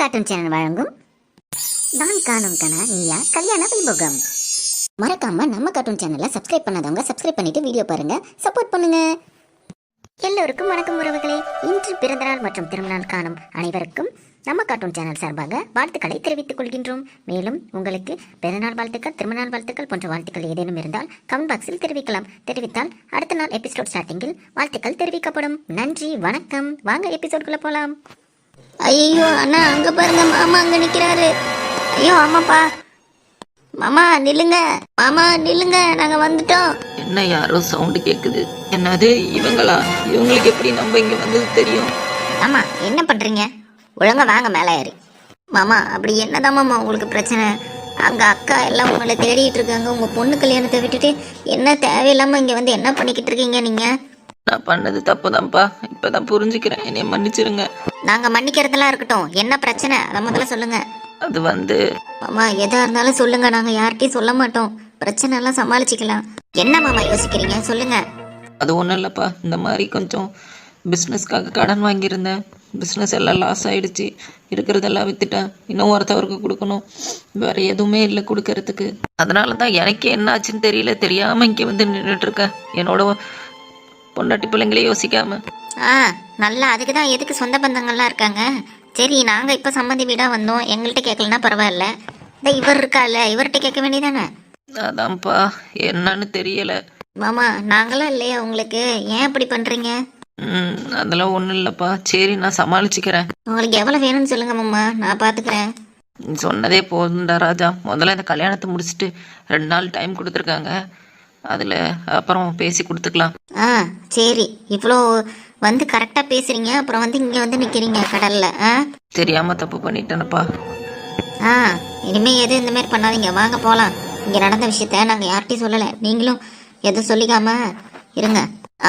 Cartoon channel வழங்கும் நான் காணும் கனா நீயா கல்யாண வைபோகம். மறக்காம நம்ம கார்ட்டூன் சேனலை சப்ஸ்கிரைப் பண்ணாதவங்க சப்ஸ்கிரைப் பண்ணிட்டு வீடியோ பாருங்க, சப்போர்ட் பண்ணுங்க. எல்லோருக்கும் வணக்கம் உறவுகளே. இன்று பிறந்தநாள் மற்றும் திருமணநாள் காணும் அனைவருக்கும் நம்ம கார்ட்டூன் சேனல் சார்பாக வாழ்த்துக்களை தெரிவித்துக் கொள்கின்றோம். மேலும் உங்களுக்கு பிறந்தநாள் வாழ்த்துக்கள், திருமணநாள் வாழ்த்துக்கள் போன்ற வாழ்த்துக்கள் ஏதேனும் இருந்தால் கமெண்ட் பாக்ஸில் தெரிவிக்கலாம். தெரிவித்தால் அடுத்த நாள் எபிசோட் ஸ்டார்டிங்கில் வாழ்த்துக்கள் தெரிவிக்கப்படும். நன்றி, வணக்கம். வாங்க எபிசோட்குள்ள போலாம். ஐயோ அண்ணா, அங்க பாருங்க, மாமா அங்க நிக்கிறாரு. ஐயோ ஆமாப்பா. மாமா நில்லுங்க, மாமா நில்லுங்க, நாங்க வந்துட்டோம். என்ன யாரோ சவுண்டு கேக்குது? என்னது இவங்களா? இவங்களுக்கு எப்படி நம்ம இங்க வந்தது தெரியும்? ஆமா, என்ன பண்றீங்க? ஒழுங்கா வாங்க மேலே ஏறி. மாமா அப்படி என்னதான் மாமா உங்களுக்கு பிரச்சனை? அங்க அக்கா எல்லாம் உங்களை தேடிட்டு இருக்காங்க. உங்க பொண்ணு கல்யாணத்தை விட்டுட்டு என்ன தேவையில்லாம இங்க வந்து என்ன பண்ணிக்கிட்டு இருக்கீங்க நீங்க? நான் பண்ணது தப்புதான்ப்பா, இப்பதான் புரிஞ்சுக்கிறேன். என்னைய மன்னிச்சிருங்க. நாங்க மன்னிக்கிறதெல்லாம் இருக்கட்டும், என்ன பிரச்சனை அதை முதல்ல சொல்லுங்க. அது வந்து மாமா எதா இருந்தாலும் சொல்லுங்க, நாங்க யார்கிட்டயும் சொல்ல மாட்டோம். பிரச்சனை எல்லாம் சமாளிச்சுக்கலாம். என்ன மாமா யோசிக்கிறீங்க, சொல்லுங்க. அது ஒன்றும் இல்லைப்பா, இந்த மாதிரி கொஞ்சம் பிஸ்னஸ்க்காக கடன் வாங்கியிருந்தேன். பிஸ்னஸ் எல்லாம் லாஸ் ஆகிடுச்சு. இருக்கிறதெல்லாம் விற்றுட்டேன். இன்னும் ஒருத்தவருக்கு கொடுக்கணும். வேறு எதுவுமே இல்லை கொடுக்கறதுக்கு. அதனால தான் எனக்கே என்ன ஆச்சுன்னு தெரியல. தெரியாமல் இங்கே வந்து நின்றுட்டுருக்கேன். என்னோட பொண்டாட்டி பிள்ளைங்களே யோசிக்காம. நல்லா, அதுக்கு தான் எதுக்கு சொந்த பந்தங்கள்லாம் இருக்காங்க. சரி, நாங்கள் இப்போ சம்மந்தி வீடாக வந்தோம். எங்கள்கிட்ட கேட்கலன்னா பரவாயில்ல. இந்த இவர் இருக்கால, இவர்கிட்ட கேட்க வேண்டியதானே? அதான்ப்பா, என்னன்னு தெரியலை. மாமா நாங்களாம் இல்லையா உங்களுக்கு? ஏன் இப்படி பண்ணுறீங்க? அதெல்லாம் ஒன்றும் இல்லைப்பா. சரி, நான் சமாளிச்சுக்கிறேன். உங்களுக்கு எவ்வளோ வேணும்னு சொல்லுங்க மாமா, நான் பார்த்துக்கிறேன். சொன்னதே போதுண்டா ராஜா. முதல்ல இந்த கல்யாணத்தை முடிச்சுட்டு 2 நாள் டைம் கொடுத்துருக்காங்க. அதில் அப்புறம் பேசி கொடுத்துக்கலாம். சரி, இவ்வளோ வந்து கரெக்டாக பேசுகிறீங்க, அப்புறம் வந்து இங்கே வந்து நிற்கிறீங்க கடலில். தெரியாமல் தப்பு பண்ணிட்டேனப்பா. இனிமேல் எதுவும் இந்த மாதிரி பண்ணாதீங்க. வாங்க போகலாம். இங்கே நடந்த விஷயத்த நாங்கள் யார்கிட்டையும் சொல்லலை. நீங்களும் எதுவும் சொல்லிக்காம இருங்க.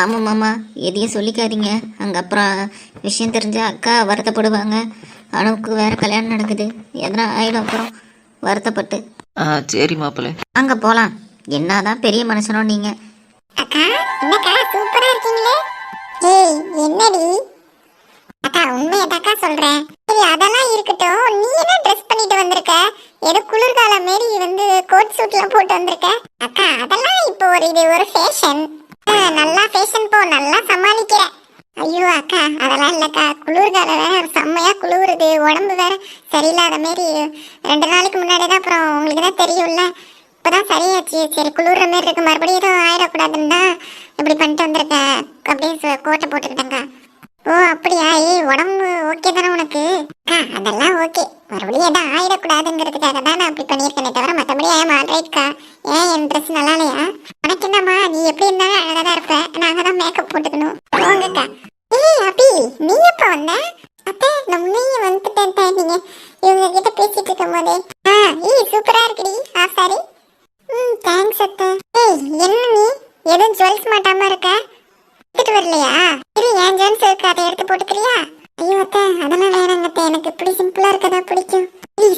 ஆமாம் மாமா, எதையும் சொல்லிக்காதீங்க. அங்கே அப்புறம் விஷயம் தெரிஞ்சால் அக்கா வருத்தப்படுவாங்க. அணுவுக்கு வேறு கல்யாணம் நடக்குது, எதனா ஆயிடும் அப்புறம் வருத்தப்பட்டு. சரி மாப்பிள்ளை, அங்கே போகலாம். என்னதான் பெரிய மனுஷனோ நீங்க. அக்கா, என்னக்கா சூப்பரா இருக்கீங்களே. ஏய் என்னடி அக்கா, உண்மையதாக்கா சொல்றேன். சரி அதெல்லாம் இருக்கட்டும், நீ என்ன ட்ரெஸ் பண்ணிட்டு வந்திருக்க? ஏதோ குளிர்காலம் மாரி வந்து கோட் சூட்லாம் போட்டு வந்திருக்க. அக்கா அதெல்லாம் இப்போ இது ஒரு ஃபேஷன். நல்லா ஃபேஷன் போ, நல்லா சமாளிக்கிற. ஐயோ அக்கா அதெல்லாம் இல்லக்கா, குளிர்காலம் வேற செம்மையா குளிருது. உடம்பு வேற சரியில்லாத மாரி 2 நாளைக்கு முன்னாடி தான், அப்புறம் உங்களுக்கு தான் தெரியும்ல, இப்பதான் சரியாச்சு. சரி குளிர்ற மாரி இருக்கு, மறுபடியும் எதுவும் ஆயிடக்கூடாதுன்னு தான் இப்படி பண்ணிட்டு வந்திருக்கேன். அப்படியே கோட்டை போட்டுக்கிட்டேங்க. ஓ அப்படியா? உடம்பு ஓகே தானே உனக்கு? அதெல்லாம் ஓகே. மறுபடியும் எதாவது ஆயிடக்கூடாதுங்கிறதுக்காக தான் நான் அப்படி பண்ணியிருக்கேனே தவிர மற்றபடி ஆல்ரைட்க்கா. ஏன் என் ட்ரெஸ் நல்லா இல்லையா? உனக்கு என்னம்மா, நீ எப்படி இருந்தாலும் அழகாக தான் இருப்ப. நாங்கள் தான் மேக்கப் போட்டுக்கணும். போங்கக்கா. அப்படி நீ எப்போ வந்த? அத்தை நான் முன்னையே வந்துட்டேன். நீங்க இவங்க கிட்ட பேசிட்டு இருக்கும் போதே. சூப்பரா இருக்குடி. சாரி. தேங்க்ஸ் அத்தை. என்ன நீ எதுவும் ஜுவல்ஸ் மாட்டாம இருக்க? எடுத்துட்டு வரலையா? சரி, என் ஜுவல்ஸ் இருக்கு, அதை எடுத்து போட்டுக்கிறியா? ஐயோ அத்தை அதெல்லாம் வேணாங்க அத்தை, எனக்கு இப்படி சிம்பிளா இருக்கதா பிடிக்கும்.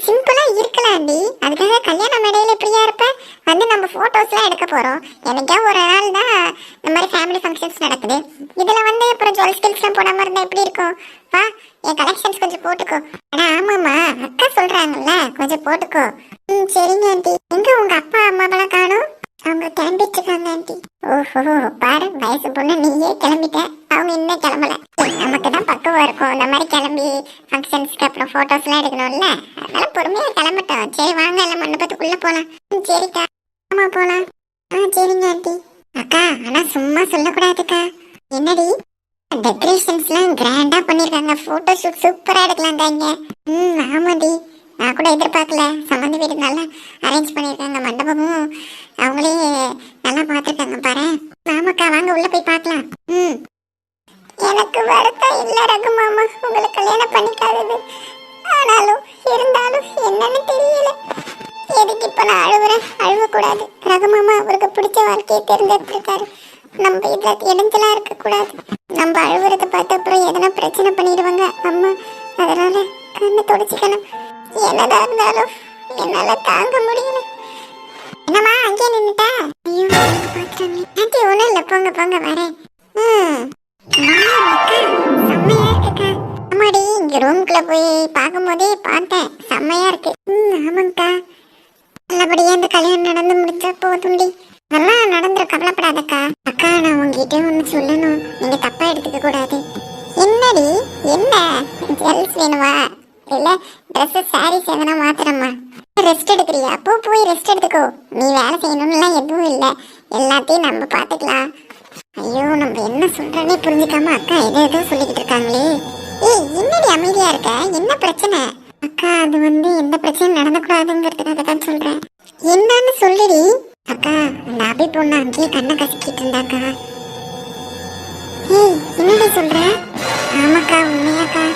சிம்பிளா இருக்கலாம்டி, அதுக்காக கல்யாண மேடையில இப்படியா இருப்ப? வந்து நம்ம போட்டோஸ்லாம் எடுக்க போறோம். எனக்கே ஒரு நாள் தான் இந்த மாதிரி ஃபேமிலி ஃபங்க்ஷன்ஸ் நடக்குது. இதுல வந்து அப்புறம் ஜுவல் ஸ்கில்ஸ்லாம் போடாம இருந்தா எப்படி இருக்கும்? வா, என் கலெக்ஷன்ஸ் கொஞ்சம் போட்டுக்கோ. ஆமாம்மா, அக்கா சொல்றாங்கல்ல, கொஞ்சம் போட்டுக்கோ. சரிங்க ஆண்டி. எங்க உங்க அப்பா அம்மாவெல்லாம் காணும்? அவங்க கிளம்பிட்டு இருக்காங்க ஆண்டி. ஓஹோ, பாரு வயசு பொண்ணு நீயே கிளம்பிட்ட, அவங்க இன்னும் கிளம்பல. நமக்கு தான் பக்குவம் இருக்கும் இந்த மாதிரி கிளம்பி ஃபங்க்ஷன்ஸ்க்கு அப்புறம் போட்டோஸ்லாம் எடுக்கணும்ல, அதனால பொறுமையா கிளம்பட்டோம். சரி வாங்க, எல்லாம் மண்டபத்துக்குள்ள போலாம். சரிக்கா. ஆமா போலாம். சரிங்க ஆண்டி. அக்கா ஆனா சும்மா சொல்லக்கூடாதுக்கா. என்னடி, டெக்கரேஷன்ஸ்லாம் கிராண்டா பண்ணிருக்காங்க. போட்டோ ஷூட் சூப்பரா எடுக்கலாம்டா இங்க. ஆமாடி, நான் கூட எதிர்பார்க்கல. சம்மந்தி வீடு நல்லா அரேஞ்ச் பண்ணியிருக்காங்க. மண்டபமும் அவங்களே நல்லா பார்த்துருக்காங்க பாரு. ஆமாக்கா, வாங்க உள்ள போய் பார்க்கலாம். எனக்கு வருத்தம் இல்லை ரகு மாமா உங்களை கல்யாணம் பண்ணிக்காதது. ஆனாலும் இருந்தாலும் என்னன்னு தெரியல. எதுக்கு இப்போ நான் அழுவுறேன்? அழுவக்கூடாது. ரகு மாமா அவருக்கு பிடிச்ச வாழ்க்கையை தேர்ந்தெடுத்திருக்காரு. நம்ம இதில் இடைஞ்சலா இருக்கக்கூடாது. நம்ம அழுவுறதை பார்த்து அப்புறம் எதனா பிரச்சனை பண்ணிடுவாங்க அம்மா. அதனால கண்ணை தொடச்சிக்கணும். என்னதான் இருந்தாலும் என்னால தாங்க முடியல. என்னம்மா அங்கே நின்னுட்டா? ஐயோ பாக்குறாங்க. ஆண்டி ஒண்ணும் இல்ல, போங்க போங்க வரேன். செம்மையா இருக்குக்கா. அம்மாடி இங்க இன்னைக்கு ரூம்குள்ள போய் பார்க்கும்போதே பார்த்தேன், செம்மையா இருக்கு. ஆமாங்கக்கா, நல்லபடியா இந்த கல்யாணம் நடந்து முடிச்சா போதும்டி. அதெல்லாம் நடந்துரும், கவலைப்படாதக்கா. அக்கா, நான் உங்ககிட்ட ஒண்ணு சொல்லணும், நீங்க தப்பா எடுத்துக்க கூடாது. என்னடி, என்ன ஜெல்ஸ் வேணுமா இல்ல ட்ரெஸ் சாரீஸ் எதனா மாத்திரமா? ரெஸ்ட் எடுக்கிறியா? அப்போ போய் ரெஸ்ட் எடுத்துக்கோ. நீ வேலை செய்யணும்லாம் எதுவும் இல்லை, எல்லாத்தையும் நம்ம பார்த்துக்கலாம். ஐயோ, நம்ம என்ன சொல்றேன்னே புரிஞ்சுக்காம அக்கா ஏதோ சொல்லிக்கிட்டு இருக்காங்களே. ஏய், என்னடி அமைதியா இருக்க? என்ன பிரச்சனை? அக்கா, அது எந்த பிரச்சனையும் நடந்துக்கூடாதுங்கிறதுக்காக தான் சொல்றேன். என்னன்னு சொல்லுடி. அக்கா, அந்த அபி பொண்ணு அங்கேயே கண்ணை கசிக்கிட்டு இருந்தாக்கா. ஏய், என்னடி சொல்ற? ஆமாக்கா, உண்மையாக்கா.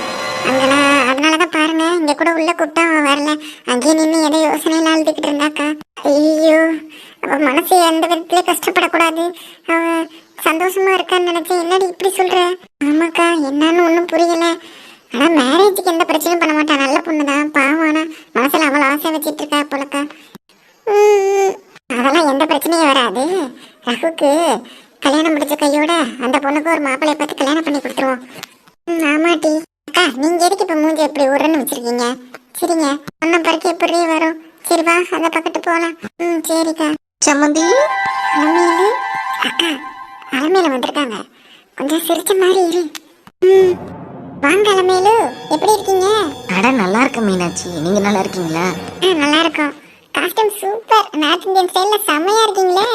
அதனாலதான் பாருங்க, இங்க கூட உள்ள கூப்பிட்டா அவன் வரல, அங்கேயே நின்று ஏதோ யோசனையில அழுதுகிட்டு இருந்தாக்கா. ஐயோ, அவ மனசு எந்த விதத்திலே கஷ்டப்படக்கூடாது, அவ சந்தோஷமா இருக்கான்னு நினைச்சேன். என்னடி இப்படி சொல்ற? ஆமாக்கா, என்னன்னு ஒன்றும் புரியல. ஆனா மேரேஜுக்கு எந்த பிரச்சனையும் பண்ண மாட்டான், நல்ல பொண்ணுதான், பாவானா மனசுல அவளை ஆசை வச்சிட்டு இருக்கா போலக்கா. அதெல்லாம் எந்த பிரச்சனையும் வராது. ரகுக்கு கல்யாணம் முடிச்ச கையோட அந்த பொண்ணுக்கு ஒரு மாப்பிள்ளைய பார்த்து கல்யாணம் பண்ணி கொடுத்துருவோம். ஆமாட்டி. அக்கா, நீங்க எதுக்கு இப்ப மூஞ்சி எப்படி உரன்னு வச்சிருக்கீங்க? சரிங்க, ஒன்னும் பறக்க எப்படி வரும். சரி வா, அந்த பக்கத்து போலாம். சரிக்கா. சம்மந்தி, அலமேலு அக்கா, அலமேல வந்திருக்காங்க, கொஞ்சம் சிரிச்ச மாதிரி இரு. வாங்க அலமேலு, எப்படி இருக்கீங்க? அட நல்லா இருக்கு மீனாட்சி, நீங்க நல்லா இருக்கீங்களா? நல்லா இருக்கும். காஸ்டியூம் சூப்பர், நார்த் இந்தியன் ஸ்டைல்ல செம்மையா இருக்கீங்களே.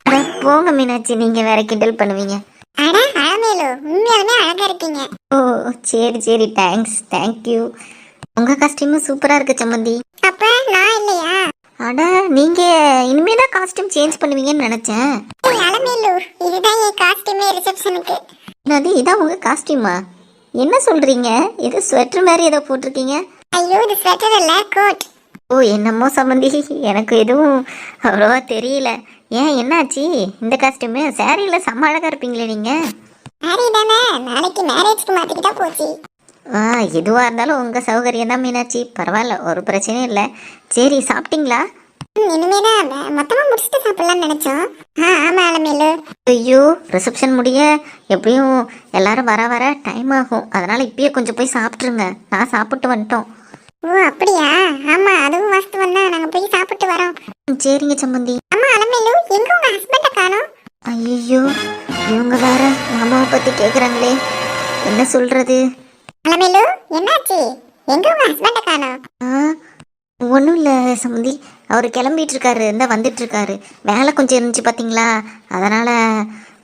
அட போங்க மீனாட்சி, நீங்க வேற கிண்டல் பண்ணுவீங்க. அட அலமேலு, உண்மையாலுமே அழகா இருக்கீங்க. ஓ சரி சரி, தேங்க்யூ. உங்க காஸ்டியூமும் சூப்பரா இருக்கு சம்மந்தி. அப்ப நான் இல்லையா? அட, நீங்க இனிமேதான் காஸ்டியூம் சேஞ்ச் பண்ணுவீங்கன்னு நினைச்சேன். அலமேலு, இதுதான் என் காஸ்டியூமே ரிசப்ஷனுக்கு. என்னது, இதான் உங்க காஸ்டியூமா? என்ன சொல்றீங்க? ஏதோ ஸ்வெட்டர் மாதிரி ஏதோ போட்டிருக்கீங்க. ஐயோ, இது ஸ்வெட்டர் இல்ல, கோட். ஓ என்னமோ சம்மந்தி, எனக்கு எதுவும் அவ்வளோவா தெரியல. ஏன், என்னாச்சு? இந்த காஸ்டியூமு சாரியில செம்ம அழகா இருப்பீங்களே நீங்க. சாரி தானே, நாளைக்கு மேரேஜ்க்கு மாத்திக்கிட்டா போச்சு. எதுவாக இருந்தாலும் உங்கள் சௌகரியம் தான் மீனாட்சி, பரவாயில்ல, ஒரு பிரச்சனையும் இல்லை. சரி, சாப்பிட்டீங்களா? இனிமேதான் மொத்தமா முடிச்சுட்டு சாப்பிடலாம்னு நினைச்சோம். ஆமா அலமேலு. ஐயோ, ரிசப்ஷன் முடிய எப்படியும் எல்லாரும் வர வர டைம் ஆகும், அதனால இப்பயே கொஞ்சம் போய் சாப்பிட்ருங்க. நான் சாப்பிட்டு வந்துட்டோம். ஓ அப்படியா? ஆமா, அதுவும் வாஸ்தவம் தான், நாங்க போய் சாப்பிட்டு வரோம். சரிங்க சம்மந்தி. அம்மா அலமேலு, எங்க உங்க ஹஸ்பண்ட காணோம்? ஐயோ, இவங்க வேற மாமாவை பற்றி கேட்குறாங்களே, என்ன சொல்கிறது? அலமேலு, என்னாச்சு? எங்க உங்க ஹஸ்பண்ட காணோம்? ஒன்றும் இல்லை சம்மந்தி, அவர் கிளம்பிட்டு இருக்காரு, இந்த வந்துட்டு இருக்காரு. வேலை கொஞ்சம் இருந்துச்சு பார்த்தீங்களா, அதனால்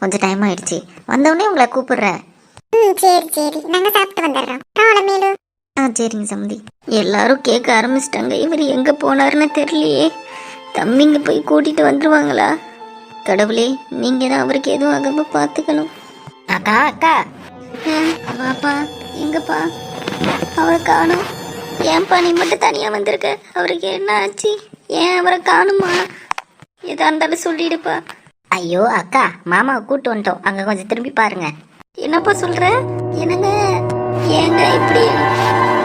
கொஞ்சம் டைம் ஆயிடுச்சு. வந்தவுடனே உங்களை கூப்பிடுறேன். சரி சரி, நாங்கள் சாப்பிட்டு வந்துடுறோம். அலமேலு. சரிங்க சம்மந்தி. எல்லாரும் கேட்க ஆரம்பிச்சிட்டாங்க, இவர் எங்கே போனாருன்னு தெரியலையே. தம்பிங்க போய் கூட்டிகிட்டு வந்துடுவாங்களா? கடவுளே, நீங்கள் தான் அவருக்கு எதுவும் ஆகாமல் பார்த்துக்கணும். அக்கா அக்கா, வாப்பா. எங்கப்பா? அவரை காணும். ஏன்பா நீ மட்டும் தனியாக வந்திருக்க? அவருக்கு என்ன ஆச்சு? ஏன் அவரை காணுமா? எதா இருந்தாலும் சொல்லிடுப்பா. ஐயோ அக்கா, மாமாவை கூட்டு வந்துட்டோம், அங்கே கொஞ்சம் திரும்பி பாருங்க. என்னப்பா சொல்கிற? என்னங்க, ஏங்க இப்படி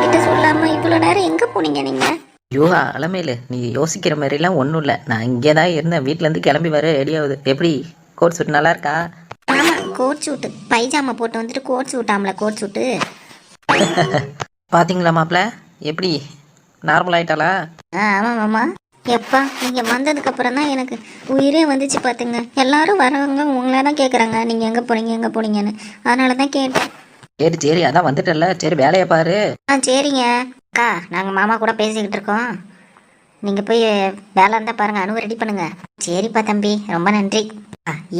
கிட்ட சொல்லாமல் இவ்வளோ நேரம் எங்கே போனீங்க நீங்கள்? ஐயோ அலமேலு, நீ யோசிக்கிற மாதிரிலாம் ஒன்றும் இல்லை. நான் இங்கே தான் இருந்தேன், வீட்டிலேருந்து கிளம்பி வர ரெடியாகுது. எப்படி கோட் சூட் நல்லா இருக்கா? ஆமாம், கோட் சூட்டு, பைஜாமா போட்டு வந்துட்டு கோட் சூட்டாமல, கோட் சூட்டு. பார்த்தீங்களா மாப்பிள்ள, எப்படி நார்மல் ஆயிட்டாளா? ஆமாம் மாமா. எப்பா, நீங்கள் வந்ததுக்கப்புறம் தான் எனக்கு உயிரே வந்துச்சு பார்த்துங்க. எல்லாரும் வரவங்க உங்களே தான் கேட்குறாங்க, நீங்கள் எங்கே போனீங்கன்னு. அதனால தான் கேட்டேன். சரி, அதான் வந்துட்டல, சரி வேலையை பாரு. சரிங்க அக்கா, நாங்கள் மாமா கூட பேசிக்கிட்டு இருக்கோம். நீங்கள் போய் வேலை இருந்தால் பாருங்கள், அணுவை ரெடி பண்ணுங்க. சரிப்பா தம்பி, ரொம்ப நன்றி.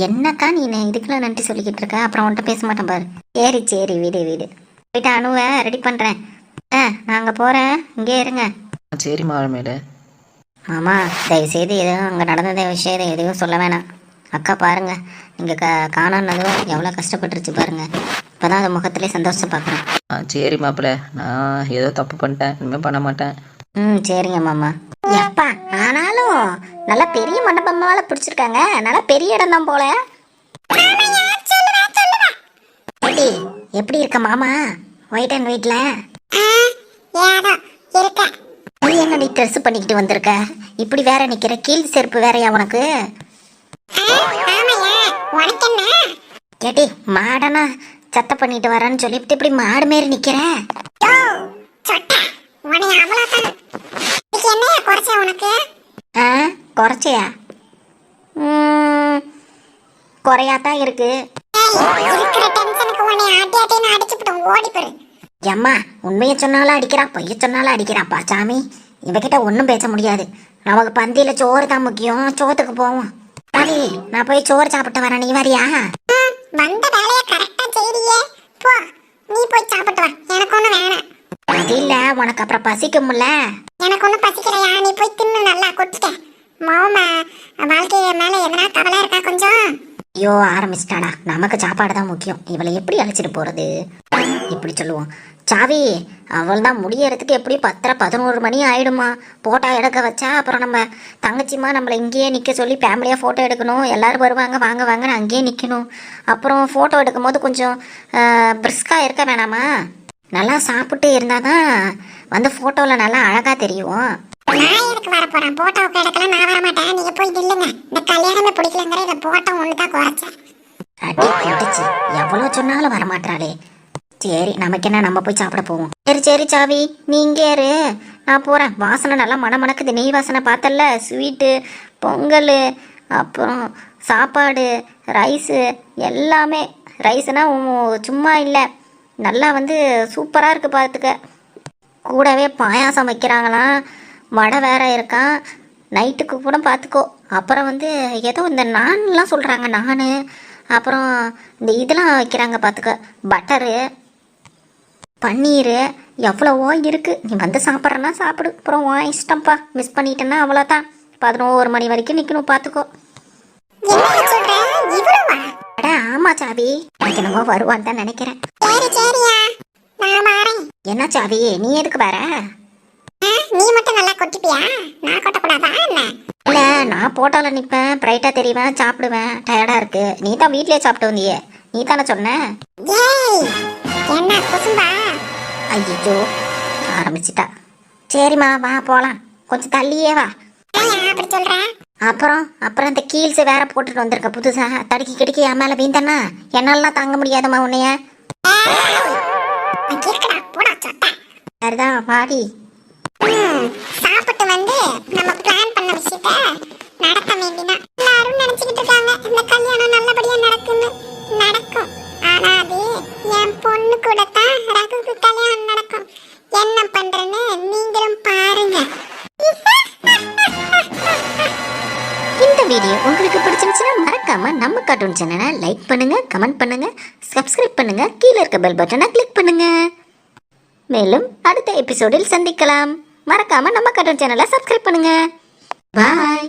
என்னக்கா நீ இதுக்கெல்லாம் நன்றி சொல்லிக்கிட்டு இருக்க? அப்புறம் உன்கிட்ட பேச மாட்டேன் பாரு. சரி, வீடு போயிட்டு அணுவை ரெடி பண்ணுறேன். நாங்கள் போகிறேன், இங்கே இருங்க. சரிம்மா அலமேலு. மாமா, தயவுசெய்து எதுவும் அங்கே நடந்த விஷயம் எதுவும் சொல்ல வேணாம். அக்கா பாருங்க, நீங்கள் காணோன்னதும் எவ்வளோ கஷ்டப்பட்டுருச்சு பாருங்க. இப்போ தான் அந்த முகத்திலே சந்தோஷம் பார்க்குறேன். சரி மாப்பிள்ள, நான் ஏதோ தப்பு பண்ணிட்டேன், இனிமேல் பண்ண மாட்டேன். சரிங்க மாமா. எப்பா, ஆனாலும் நல்லா பெரிய மண்டபமால பிடிச்சிருக்காங்க, நல்லா பெரிய இடம் தான் போல. எப்படி இருக்க மாமா? ஒயிட் அண்ட் ஒயிட்ல நீ என்னடி ட்ரெஸ் பண்ணிக்கிட்டு வந்திருக்க? இப்படி வேற நிக்கிற, கீழ் செருப்பு வேறையா உனக்கு? கேட்டி, மாடனா சத்த பண்ணிட்டு வரேன்னு சொல்லிட்டு இப்படி மாடு மாரி நிக்கிற. குறைச்சியா? குறையாதான் இருக்கு. இருக்கிற டென்ஷனுக்கு உன்னை ஆட்டி ஆட்டின்னு அடிச்சுட்டு ஓடி போயிரு. அம்மா உண்மையை சொன்னாலும் அடிக்கிறான், பொய்ய சொன்னாலும் அடிக்கிறான்ப்பா சாமி. இவகிட்ட ஒன்றும் பேச முடியாது. நமக்கு பந்தியில் சோறு தான் முக்கியம். சோத்துக்கு போவோம். சரி, நான் போய் சோறு சாப்பிட்டு வரேன். நீ வரியா? வந்த வேலையை கரெக்டா செய்றியே. போ, நீ போய் சாப்பிட்டு வா. எனக்கு ஒண்ணு வேணாம். அது இல்லை, உனக்கு அப்புறம் பசிக்கும்ல. எனக்கு ஒண்ணு பசிக்கலையா? நீ போய் தின்னு, நல்லா கொட்டிட்டேன். மாமா வாழ்க்கைய மேல எதனா கவலை இருக்கா கொஞ்சம்? ஐயோ ஆரம்பிச்சிட்டாடா. நமக்கு சாப்பாடு தான் முக்கியம். இவளை எப்படி அழைச்சிட்டு போறது? இப்படி சொல்லுவோம். சாவி, அவள் தான் முடியறதுக்கு எப்படி 10-11 மணி ஆயிடுமா. போட்டோ எடுக்க வச்சா அப்புறம் நம்ம தங்கச்சிமா நம்மளை இங்கேயே நிற்க சொல்லி ஃபேமிலியாக ஃபோட்டோ எடுக்கணும். எல்லாரும் வருவாங்க, வாங்க வாங்கன்னு அங்கேயே நிற்கணும். அப்புறம் ஃபோட்டோ எடுக்கும் போது கொஞ்சம் பிரிஸ்காக இருக்க வேணாமா? நல்லா சாப்பிட்டு இருந்தால் தான் வந்து ஃபோட்டோவில் நல்லா அழகாக தெரியும். நான் எதுக்கு வர போறேன்? போட்டோவுக்கு எடுக்கல, நான் வர மாட்டேன். நீங்க போய் நில்லுங்க. இந்த கல்யாணமே பிடிக்கலங்கிற இந்த போட்டோ ஒண்ணுதான் குறைச்சேன். அடி பிடிச்சி எவ்வளோ சொன்னாலும் வரமாட்டாளே. சரி, நமக்கு என்ன, நம்ம போய் சாப்பிட போவோம். சரி சரி சாவி, நீ இங்கே இரு, நான் போகிறேன். வாசனை நல்லா மணமணக்குது. நெய் வாசனை பார்த்தல. ஸ்வீட்டு, பொங்கல், அப்புறம் சாப்பாடு, ரைஸு எல்லாமே. ரைஸுனா சும்மா இல்லை, நல்லா வந்து சூப்பராக இருக்குது பார்த்துக்க. கூடவே பாயாசம் வைக்கிறாங்களாம், வடை வேற இருக்கான். நைட்டுக்கு கூட பார்த்துக்கோ. அப்புறம் வந்து ஏதோ இந்த நான்லாம் சொல்கிறாங்க, நான் அப்புறம் இந்த இதெல்லாம் வைக்கிறாங்க பார்த்துக்க, பட்டரு, பன்னீர், எவ்வளவோ இருக்குது. நீ வந்து சாப்பிட்றன்னா சாப்பிடு, அப்புறம் உன் இஷ்டம்ப்பா. மிஸ் பண்ணிட்டேன்னா அவ்வளோதான். 11 மணி வரைக்கும் நிற்கணும் பார்த்துக்கோ. என்ன சொல்ற? இவ்வளவா? அட ஆமா சாவி, எனக்கு என்னமோ வருவான்னு தான் நினைக்கிறேன். சரி சரியா, நான் வரேன். என்ன சாவி, நீ எதுக்கு வர? நீ மட்டும் நல்லா கொட்டிப்பியா? நான் கொட்டக்கூடாதா என்ன? இல்லை, நான் போட்டோவில் நிற்பேன், பிரைட்டாக தெரிவேன், சாப்பிடுவேன். டயர்டாக இருக்கு. நீ தான் வீட்லேயே சாப்பிட்டு வந்தியே, நீ தானே சொன்ன? ஏய், என்ன குசும்பா? ஐயோ ஆரம்பிச்சிட்டா. சரிம்மா வா போகலாம், கொஞ்சம் தள்ளியே வா. ஏன் அப்படி சொல்ற? அப்புறம் இந்த கீல்ஸ் வேற போட்டுட்டு வந்திருக்க புதுசா. தடுக்கி கிடக்கி என் மேலே வீந்தன்னா என்னாலலாம் தாங்க முடியாதம்மா உன்னைய. இருக்கடா, போடா சொட்ட. சரிதான், வாடி. சாப்பிட்டு வந்து நம்ம பிளான் பண்ண விஷயத்த நடத்த வேண்டினா. எல்லாரும் நினைச்சுக்கிட்டு இருக்காங்க இந்த கல்யாணம் நல்லபடியா நடக்குன்னு. நடக்கும், ஆனா அது என் பொண்ணு கூட தான் ரகுக்கு கல்யாணம் நடக்கும். என்ன பண்றேன்னு நீங்களும் பாருங்க. இந்த வீடியோ உங்களுக்கு பிடிச்சிருந்துச்சுன்னா மறக்காம நம்ம கார்ட்டூன் சேனலை லைக் பண்ணுங்க, கமெண்ட் பண்ணுங்க, சப்ஸ்கிரைப் பண்ணுங்க, கீழே இருக்க பெல் பட்டனை கிளிக் பண்ணுங்க. மேலும் அடுத்த எபிசோடில் சந்திக்கலாம். மறக்காம நம்ம கார்ட்டூன் சேனலை சப்ஸ்கிரைப் பண்ணுங்க. பாய்.